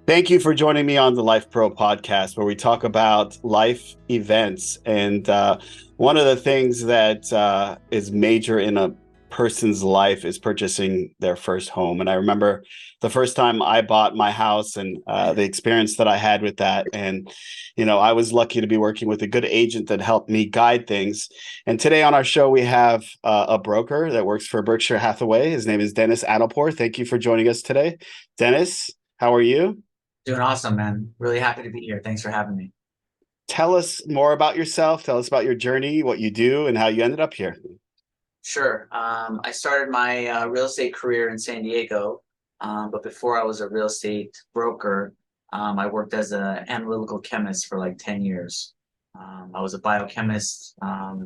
Thank you for joining me on the LifePro podcast, where we talk about life events. And one of the things that is major in a person's life is purchasing their first home. And I remember the first time I bought my house and the experience that I had with that. And, I was lucky to be working with a good agent that helped me guide things. And today on our show, we have a broker that works for Berkshire Hathaway. His name is Dennis Adelpour. Thank you for joining us today. Dennis, how are you? Doing awesome, man. Really happy to be here. Thanks for having me. Tell us more about yourself. Tell us about your journey, what you do, and how you ended up here. Sure. I started my real estate career in San Diego, but before I was a real estate broker, I worked as an analytical chemist for like 10 years. I was a biochemist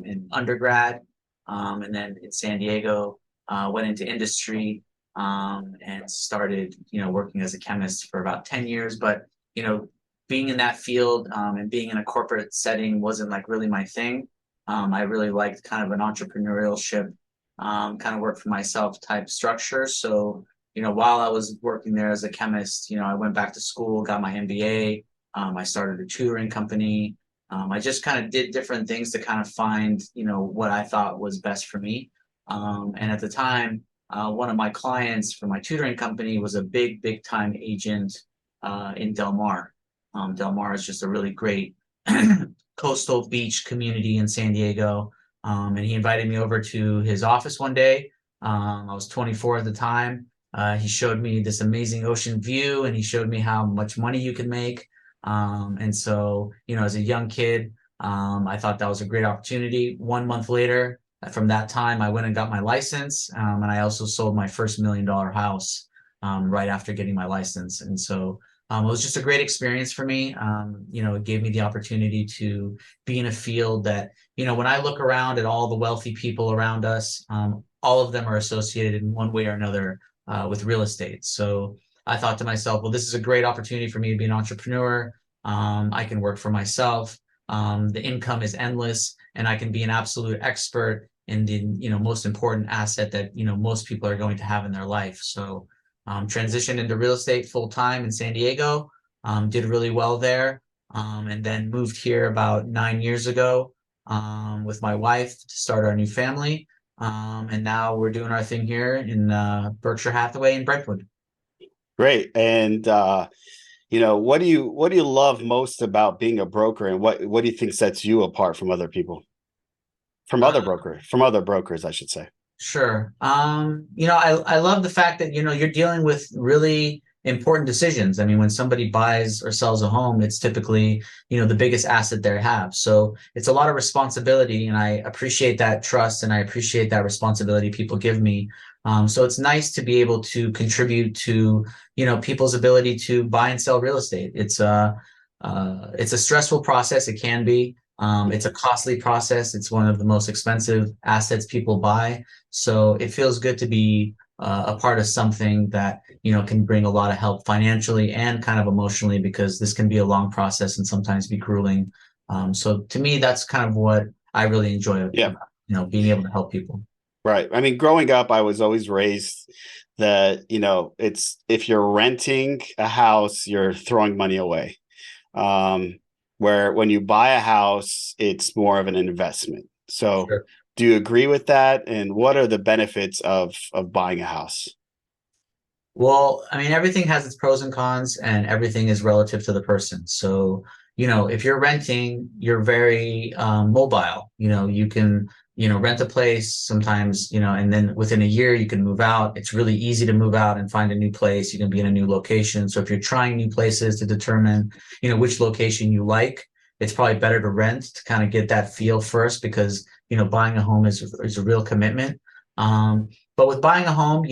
in undergrad, and then in San Diego, went into industry and started, working as a chemist for about 10 years. But, you know, being in that field and being in a corporate setting wasn't like really my thing. I really liked kind of an entrepreneurship, kind of work for myself type structure. So, while I was working there as a chemist, I went back to school, got my MBA. I started a tutoring company. I just kind of did different things to kind of find, what I thought was best for me. And at the time, one of my clients for my tutoring company was a big time agent in Del Mar. Del Mar is just a really great coastal beach community in San Diego. And he invited me over to his office one day. I was 24 at the time. He showed me this amazing ocean view and he showed me how much money you can make. And so, as a young kid, I thought that was a great opportunity. 1 month later, from that time, I went and got my license. And I also sold my first $1 million house right after getting my license. And so, it was just a great experience for me. It gave me the opportunity to be in a field that, when I look around at all the wealthy people around us, all of them are associated in one way or another with real estate. So I thought to myself, well, this is a great opportunity for me to be an entrepreneur. I can work for myself. The income is endless, and I can be an absolute expert in the, most important asset that, most people are going to have in their life. So transitioned into real estate full time in San Diego, did really well there, and then moved here about 9 years ago with my wife to start our new family. And now we're doing our thing here in Berkshire Hathaway in Brentwood. Great. And what do you love most about being a broker, and what do you think sets you apart from other people, from other brokers, I should say? Sure. I love the fact that, you're dealing with really important decisions. I mean, when somebody buys or sells a home, it's typically, the biggest asset they have. So it's a lot of responsibility, and I appreciate that trust and I appreciate that responsibility people give me. So it's nice to be able to contribute to, people's ability to buy and sell real estate. It's a stressful process. It can be. It's a costly process. It's one of the most expensive assets people buy. So it feels good to be a part of something that, can bring a lot of help financially and kind of emotionally, because this can be a long process and sometimes be grueling. So to me, that's kind of what I really enjoy Yeah, about, being able to help people. right. I mean, growing up, I was always raised that, it's if you're renting a house, you're throwing money away. Um, where when you buy a house, it's more of an investment. So Sure. do you agree with that? And what are the benefits of buying a house? Well, I mean, everything has its pros and cons, and everything is relative to the person. So, if you're renting, you're very mobile. You can, rent a place sometimes, and then within a year you can move out. It's really easy to move out and find a new place. You can be in a new location. So if you're trying new places to determine, which location you like, it's probably better to rent to kind of get that feel first, because, buying a home is a real commitment. But with buying a home,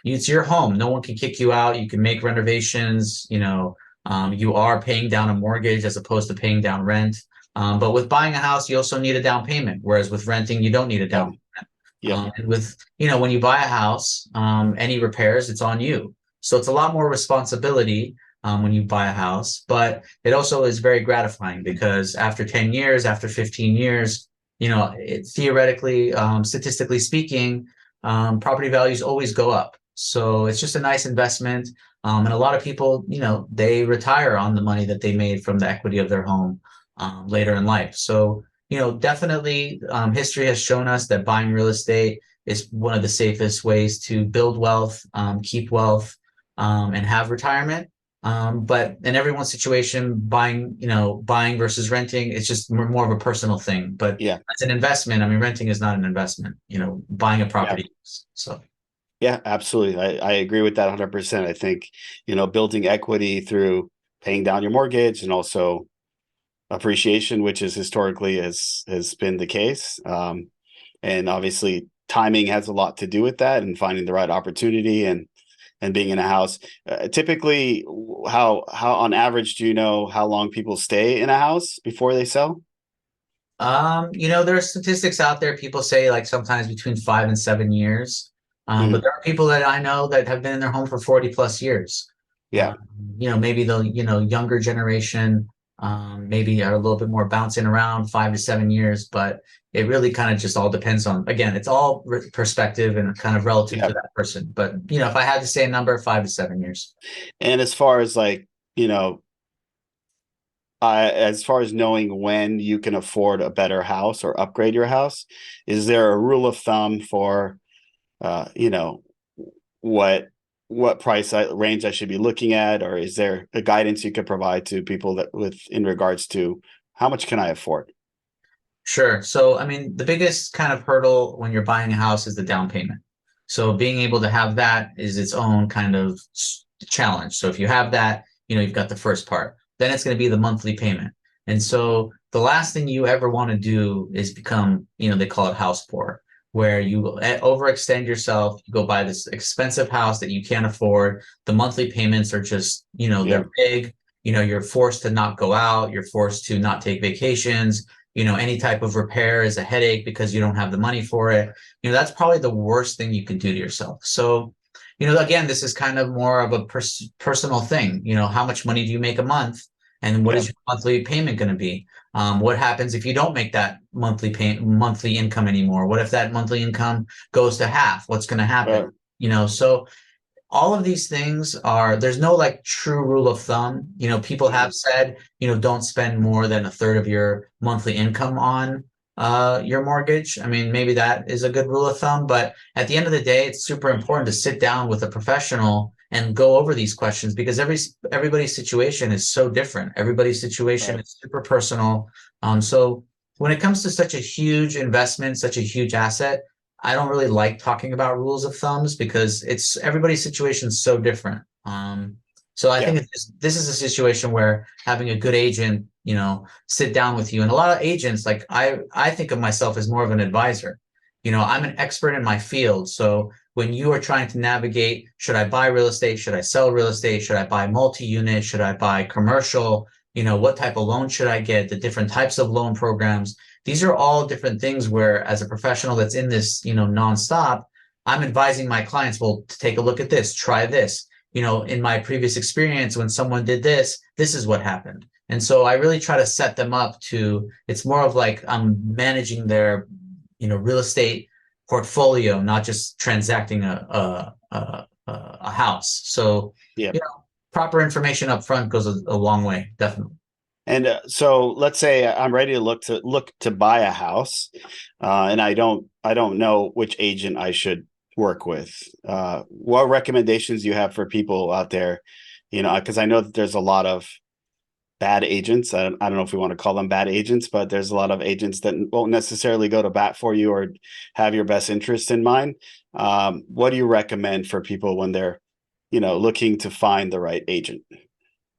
it's your home. No one can kick you out. You can make renovations. You are paying down a mortgage as opposed to paying down rent. But with buying a house, you also need a down payment, whereas with renting, you don't need a Yeah. down payment. Yep. And with, when you buy a house, any repairs, it's on you. So it's a lot more responsibility when you buy a house, but it also is very gratifying, because after 10 years, after 15 years, theoretically, statistically speaking, property values always go up. So it's just a nice investment. And a lot of people, they retire on the money that they made from the equity of their home later in life. So, definitely history has shown us that buying real estate is one of the safest ways to build wealth, keep wealth, and have retirement. But in everyone's situation, buying versus renting, it's just more of a personal thing. But Yeah. as an investment, I mean, renting is not an investment, buying a Yeah. property. So, Yeah, absolutely. I agree with that 100%. I think, building equity through paying down your mortgage and also appreciation, which is historically has been the case. And obviously timing has a lot to do with that and finding the right opportunity and being in a house. Typically, how on average do you know how long people stay in a house before they sell? there are statistics out there. People say like sometimes between 5 and 7 years. But Mhm. there are people that I know that have been in their home for 40 plus years. Yeah, Um, maybe the, younger generation, maybe are a little bit more bouncing around 5 to 7 years, but it really kind of just all depends on, again, it's all perspective and kind of relative yeah. to that person. But, if I had to say a number, 5 to 7 years. And as far as like, as far as knowing when you can afford a better house or upgrade your house, is there a rule of thumb for, uh, you know, what price range I should be looking at, or is there a guidance you could provide to people that with in regards to how much can I afford? Sure. So, I mean, the biggest kind of hurdle when you're buying a house is the down payment. So, being able to have that is its own kind of challenge. So, if you have that, you've got the first part. Then it's going to be the monthly payment. And so, the last thing you ever want to do is become, they call it house poor, where you overextend yourself, you go buy this expensive house that you can't afford. The monthly payments are just, Yeah, they're big. You're forced to not go out, you're forced to not take vacations. Any type of repair is a headache because you don't have the money for it. That's probably the worst thing you can do to yourself. So, again, this is kind of more of a personal thing. How much money do you make a month? And what yeah, is your monthly payment going to be? What happens if you don't make that monthly income anymore? What if that monthly income goes to half? What's going to happen? uh, So all of these things there's no like true rule of thumb. People mhm, have said, don't spend more than a third of your monthly income on your mortgage. I mean, maybe that is a good rule of thumb, but at the end of the day, it's super important to sit down with a professional and go over these questions because everybody's situation is so different. Everybody's situation right, is super personal. So when it comes to such a huge investment, such a huge asset, I don't really like talking about rules of thumbs because it's everybody's situation is so different. So I yeah, think this is a situation where having a good agent, sit down with you, and a lot of agents, like I think of myself as more of an advisor. I'm an expert in my field, so when you are trying to navigate, should I buy real estate? Should I sell real estate? Should I buy multi-unit? Should I buy commercial? What type of loan should I get? The different types of loan programs. These are all different things where as a professional that's in this, nonstop, I'm advising my clients, well, to take a look at this, try this. In my previous experience, when someone did this, this is what happened. And so I really try to set them up it's more of like I'm managing their, real estate portfolio, not just transacting a house. So, yeah. proper information up front goes a long way, definitely. And so let's say I'm ready to look to buy a house, and I don't know which agent I should work with. What recommendations do you have for people out there? Because I know that there's a lot of bad agents. I don't know if we want to call them bad agents, but there's a lot of agents that won't necessarily go to bat for you or have your best interest in mind. What do you recommend for people when they're, looking to find the right agent?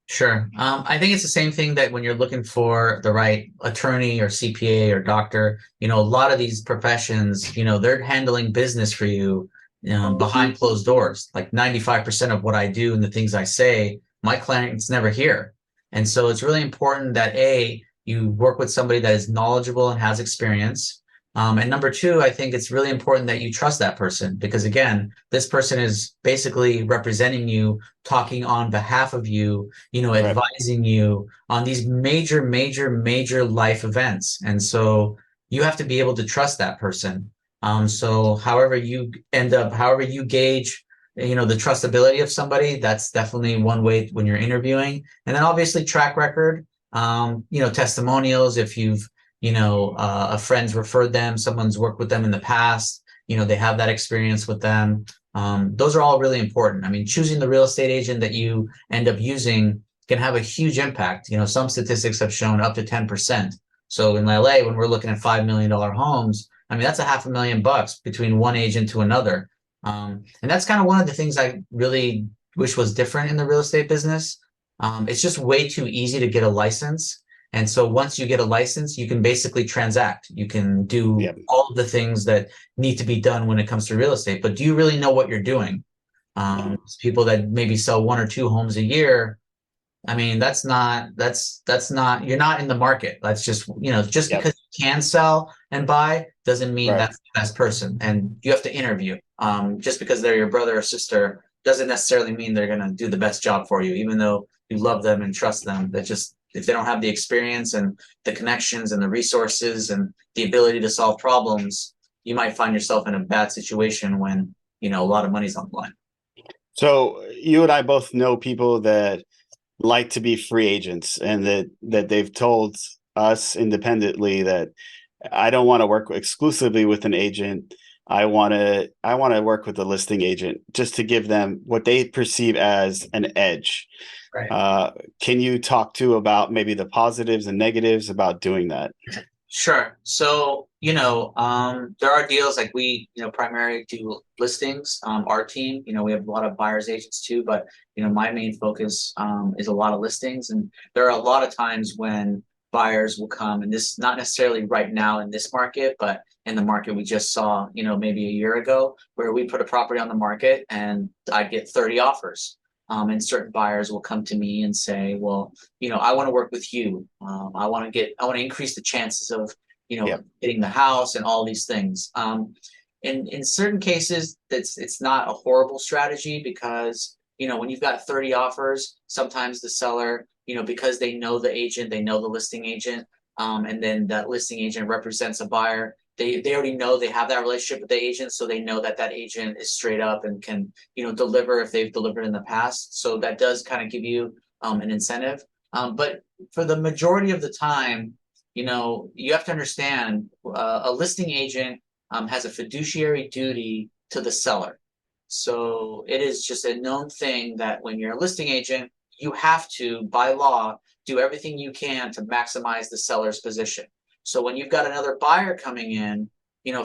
Sure. I think it's the same thing that when you're looking for the right attorney or CPA or doctor, a lot of these professions, they're handling business for you, behind closed doors. Like 95% of what I do and the things I say, my clients never hear. And so it's really important that you work with somebody that is knowledgeable and has experience. And number two, I think it's really important that you trust that person because again, this person is basically representing you, talking on behalf of you, Right. advising you on these major, major, major life events. And so you have to be able to trust that person. So however you gauge, the trustability of somebody. That's definitely one way when you're interviewing. And then obviously track record, testimonials. If you've, a friend's referred them, someone's worked with them in the past, they have that experience with them. Those are all really important. I mean, choosing the real estate agent that you end up using can have a huge impact. Some statistics have shown up to 10%. So in LA, when we're looking at $5 million homes, I mean, that's a $500,000 between one agent to another. And that's kind of one of the things I really wish was different in the real estate business. It's just way too easy to get a license. And so once you get a license, you can basically transact. You can do all of the things that need to be done when it comes to real estate. But do you really know what you're doing? People that maybe sell 1 or 2 homes a year, I mean, that's not, you're not in the market. That's just, just because you can sell and buy doesn't mean that's the best person. And you have to interview. Just because they're your brother or sister doesn't necessarily mean they're going to do the best job for you, even though you love them and trust them. That just, if they don't have the experience and the connections and the resources and the ability to solve problems, you might find yourself in a bad situation when, a lot of money's on the line. So you and I both know people that like to be free agents, and that they've told us independently that I don't want to work exclusively with an agent. I want to work with a listing agent just to give them what they perceive as an edge. Right. Can you talk about maybe the positives and negatives about doing that? Sure. So, there are deals like we, primarily do listings. Our team, we have a lot of buyers agents too, but, my main focus is a lot of listings. And there are a lot of times when buyers will come, and this not necessarily right now in this market, but in the market we just saw, maybe a year ago, where we put a property on the market and I get 30 offers. And certain buyers will come to me and say, well, I want to work with you. I want to increase the chances of, getting the house and all these things. In certain cases, it's not a horrible strategy because, when you've got 30 offers, sometimes the seller, because they know the agent, they know the listing agent, and then that listing agent represents a buyer. They already know they have that relationship with the agent, so they know that agent is straight up and can, deliver if they've delivered in the past. So that does kind of give you an incentive. But for the majority of the time, you have to understand a listing agent has a fiduciary duty to the seller. So it is just a known thing that when you're a listing agent, you have to, by law, do everything you can to maximize the seller's position. So when you've got another buyer coming in,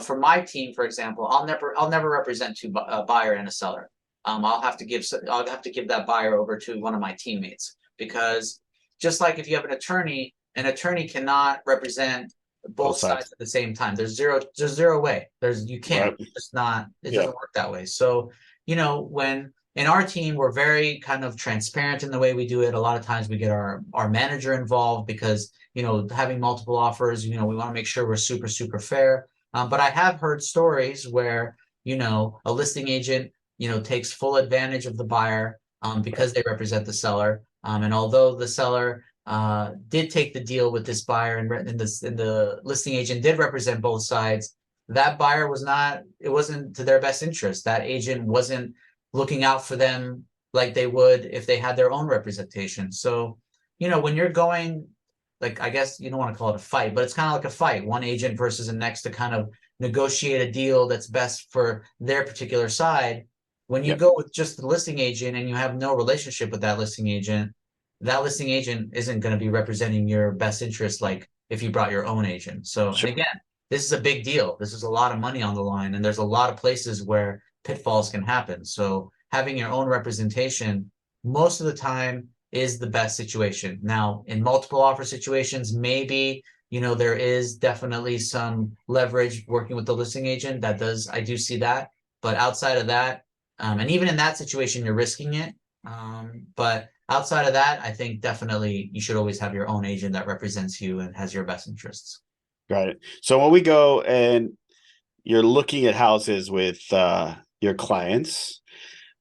for my team, for example, I'll never represent a buyer and a seller. I'll have to give that buyer over to one of my teammates, because just like if you have an attorney cannot represent both sides at the same time. There's zero way. You can't. Right. It's not. It doesn't work that way. So when in our team, we're very kind of transparent in the way we do it. A lot of times we get our manager involved because, having multiple offers, we want to make sure we're super, super fair. But I have heard stories where, a listing agent, takes full advantage of the buyer because they represent the seller. And although the seller did take the deal with this buyer and the listing agent did represent both sides, that buyer it wasn't to their best interest. That agent wasn't looking out for them like they would if they had their own representation. So, when you're going, like, I guess you don't want to call it a fight, but it's kind of like a fight, one agent versus the next to kind of negotiate a deal that's best for their particular side. When you go with just the listing agent and you have no relationship with that listing agent isn't going to be representing your best interest like if you brought your own agent. So, and again, this is a big deal. This is a lot of money on the line, and there's a lot of places where pitfalls can happen. So having your own representation most of the time is the best situation. Now, in multiple offer situations, maybe, there is definitely some leverage working with the listing agent. I do see that. But outside of that, and even in that situation, you're risking it. But outside of that, I think definitely you should always have your own agent that represents you and has your best interests. Got it. So when we go and you're looking at houses with your clients,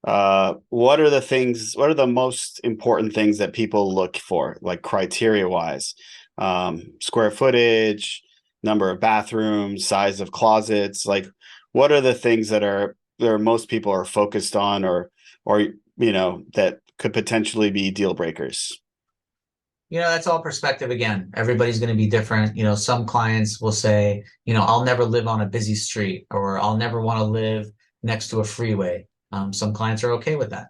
what are the most important things that people look for, like criteria wise? Square footage, number of bathrooms, size of closets, like what are the things that are there most people are focused on, or that could potentially be deal breakers? That's all perspective again. Everybody's going to be different. Some clients will say, I'll never live on a busy street, or I'll never want to live next to a freeway. Some clients are okay with that.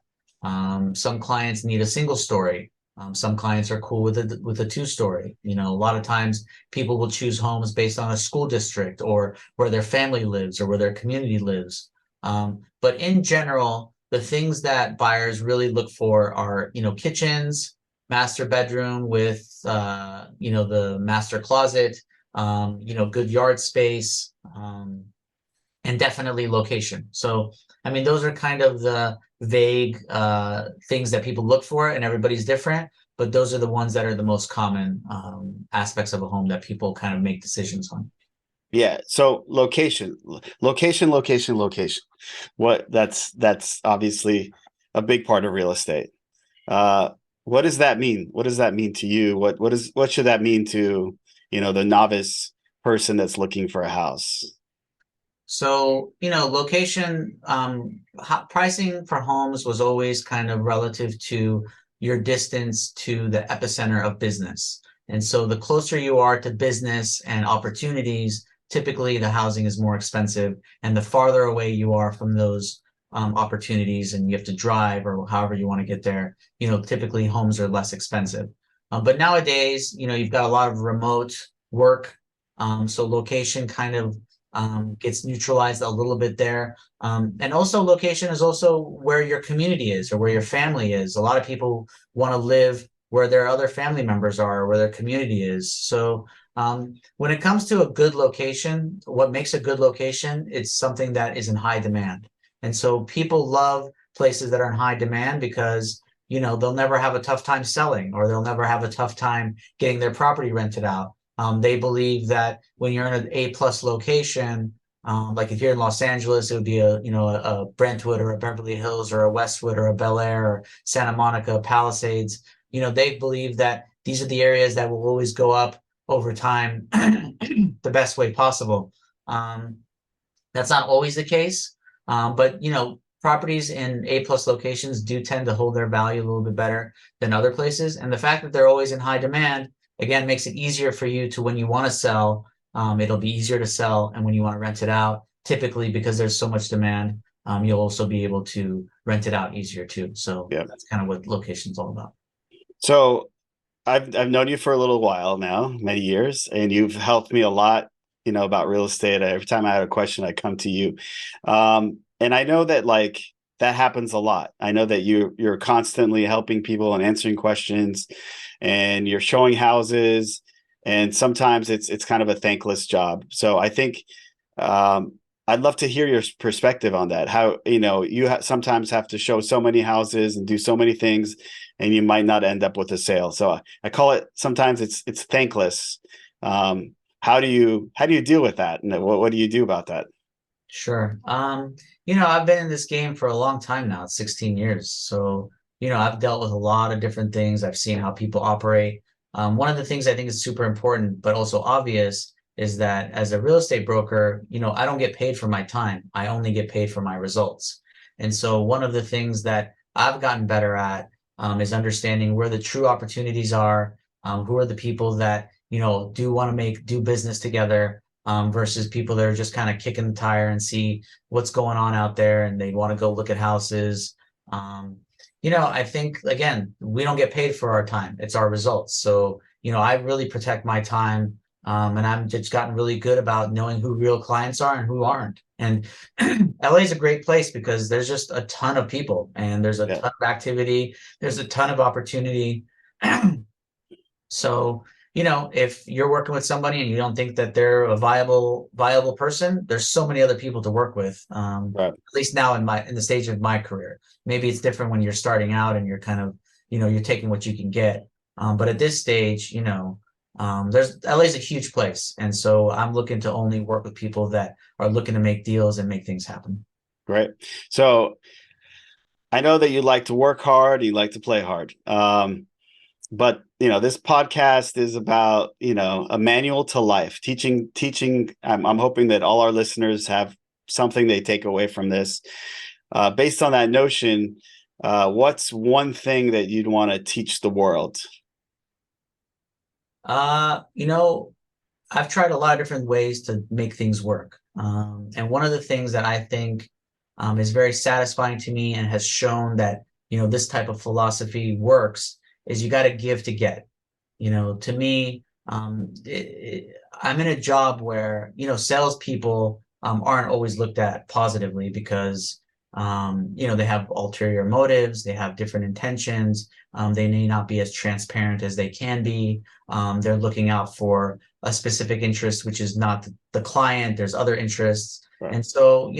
Some clients need a single story. Some clients are cool with a two-story. A lot of times people will choose homes based on a school district or where their family lives or where their community lives. But in general, the things that buyers really look for are, kitchens, master bedroom with the master closet, good yard space, and definitely location. So I mean, those are kind of the vague things that people look for, and everybody's different, but those are the ones that are the most common aspects of a home that people kind of make decisions on. Yeah. So location. What that's obviously a big part of real estate. What does that mean? What does that mean to you? What should that mean to, the novice person that's looking for a house? So, location, pricing for homes was always kind of relative to your distance to the epicenter of business. And so the closer you are to business and opportunities, typically the housing is more expensive. And the farther away you are from those opportunities and you have to drive or however you want to get there, typically homes are less expensive. But nowadays, you've got a lot of remote work. So location kind of gets neutralized a little bit there. And also location is also where your community is or where your family is. A lot of people want to live where their other family members are, where their community is. So when it comes to a good location, what makes a good location, it's something that is in high demand. And so people love places that are in high demand because they'll never have a tough time selling, or they'll never have a tough time getting their property rented out. They believe that when you're in an A+ location, like if you're in Los Angeles, it would be a Brentwood or a Beverly Hills or a Westwood or a Bel Air or Santa Monica, Palisades. They believe that these are the areas that will always go up over time the best way possible. That's not always the case, but properties in A+ locations do tend to hold their value a little bit better than other places. And the fact that they're always in high demand, again, makes it easier for you to, when you want to sell, it'll be easier to sell. And when you want to rent it out, typically because there's so much demand, you'll also be able to rent it out easier too. So Yeah. that's kind of what location's all about. So I've known you for a little while now, many years, and you've helped me a lot, about real estate. Every time I had a question, I come to you. And I know that that happens a lot. I know that you're constantly helping people and answering questions, and you're showing houses, and sometimes it's kind of a thankless job. So I think I'd love to hear your perspective on that. How you sometimes have to show so many houses and do so many things, and you might not end up with a sale. So I call it, sometimes it's thankless. How do you deal with that, and what do you do about that? Sure. I've been in this game for a long time now, 16 years. So, I've dealt with a lot of different things. I've seen how people operate. One of the things I think is super important, but also obvious, is that as a real estate broker, I don't get paid for my time. I only get paid for my results. And so one of the things that I've gotten better at is understanding where the true opportunities are, who are the people that, do want to do business together, versus people that are just kind of kicking the tire and see what's going on out there and they want to go look at houses. I think, again, we don't get paid for our time. It's our results. So, I really protect my time. And I've just gotten really good about knowing who real clients are and who aren't. And LA is a great place because there's just a ton of people and there's a ton of activity. There's a ton of opportunity. So, if you're working with somebody and you don't think that they're a viable person, there's so many other people to work with. Right. At least now in the stage of my career. Maybe it's different when you're starting out and you're kind of, you're taking what you can get. But at this stage, there's LA's a huge place. And so I'm looking to only work with people that are looking to make deals and make things happen. Great. So I know that you like to work hard, you like to play hard. But this podcast is about, a manual to life, teaching. I'm hoping that all our listeners have something they take away from this. Based on that notion, what's one thing that you'd want to teach the world? You know, I've tried a lot of different ways to make things work. And one of the things that I think is very satisfying to me and has shown that, this type of philosophy works is you got to give to get. To me, I'm in a job where, salespeople aren't always looked at positively because, they have ulterior motives, they have different intentions, they may not be as transparent as they can be. They're looking out for a specific interest, which is not the client. There's other interests. Right. And so,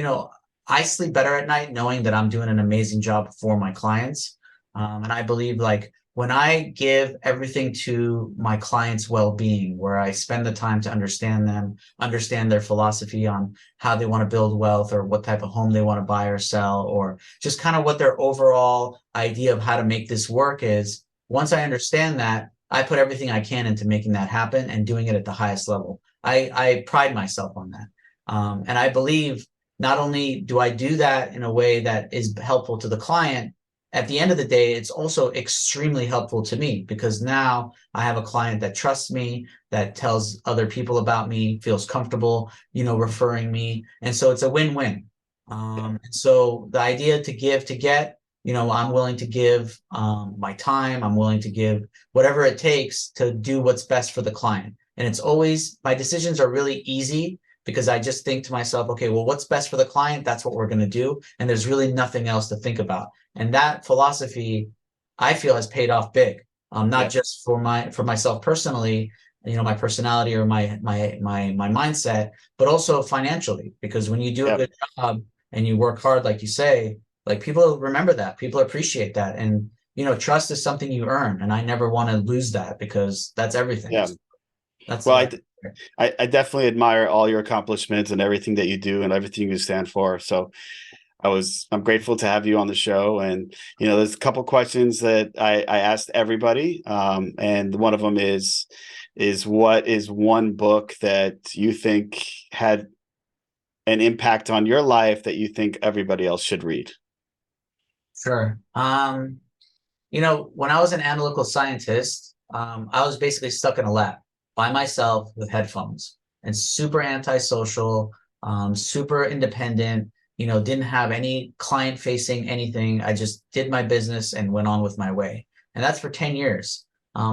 I sleep better at night knowing that I'm doing an amazing job for my clients. And I believe like when I give everything to my clients' well-being, where I spend the time to understand them, understand their philosophy on how they want to build wealth or what type of home they want to buy or sell, or just kind of what their overall idea of how to make this work is, once I understand that, I put everything I can into making that happen and doing it at the highest level. I pride myself on that. And I believe not only do I do that in a way that is helpful to the client, at the end of the day, it's also extremely helpful to me because now I have a client that trusts me, that tells other people about me, feels comfortable, referring me. And so it's a win-win. And so the idea to give to get, I'm willing to give my time. I'm willing to give whatever it takes to do what's best for the client. And it's always, my decisions are really easy because I just think to myself, okay, well, what's best for the client? That's what we're going to do. And there's really nothing else to think about. And that philosophy, I feel, has paid off big. Not just for myself personally, my personality or my mindset, but also financially. Because when you do a good job and you work hard, like you say, like people remember that, people appreciate that, and trust is something you earn, and I never want to lose that because that's everything. Yeah, that's well, I definitely admire all your accomplishments and everything that you do and everything you stand for. So I'm grateful to have you on the show. And, there's a couple questions that I asked everybody. And one of them is what is one book that you think had an impact on your life that you think everybody else should read? Sure. When I was an analytical scientist, I was basically stuck in a lab by myself with headphones and super antisocial, super independent, didn't have any client facing anything. I just did my business and went on with my way. And that's for 10 years.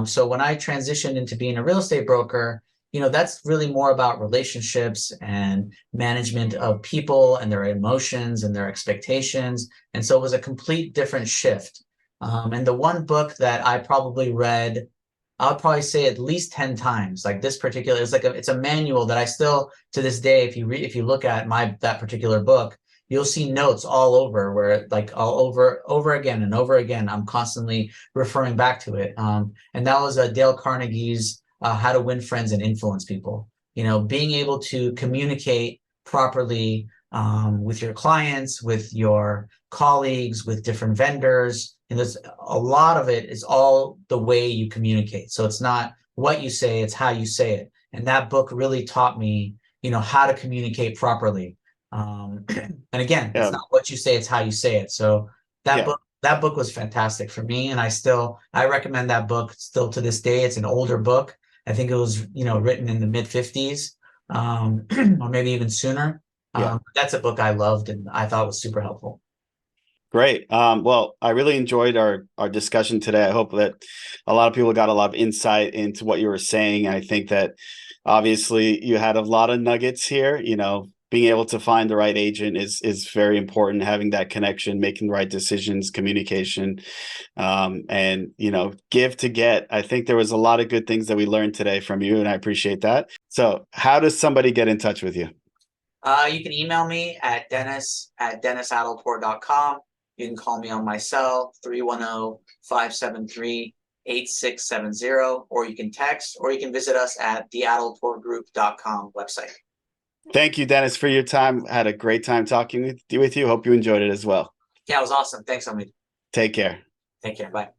So when I transitioned into being a real estate broker, that's really more about relationships and management of people and their emotions and their expectations. And so it was a complete different shift. And the one book that I probably read, I'll probably say at least 10 times, like this particular, it's a manual that I still, to this day, if you look at that particular book, you'll see notes all over where like all over again and over again, I'm constantly referring back to it. And that was Dale Carnegie's How to Win Friends and Influence People. Being able to communicate properly with your clients, with your colleagues, with different vendors. And there's a lot of it is all the way you communicate. So it's not what you say, it's how you say it. And that book really taught me, how to communicate properly. And again, it's not what you say, it's how you say it. So that book was fantastic for me. And I recommend that book still to this day. It's an older book. I think it was, written in the mid 50s, or maybe even sooner. That's a book I loved and I thought was super helpful. Great. Well, I really enjoyed our discussion today. I hope that a lot of people got a lot of insight into what you were saying. I think that obviously you had a lot of nuggets here. Being able to find the right agent is very important. Having that connection, making the right decisions, communication, and give to get. I think there was a lot of good things that we learned today from you, and I appreciate that. So, how does somebody get in touch with you? You can email me at dennis@dennisadelpour.com. You can call me on my cell, 310-573-8670, or you can text, or you can visit us at theadelpourgroup.com website. Thank you, Dennis, for your time. I had a great time talking with you. Hope you enjoyed it as well. Yeah, it was awesome. Thanks, Amit. Take care. Take care. Bye.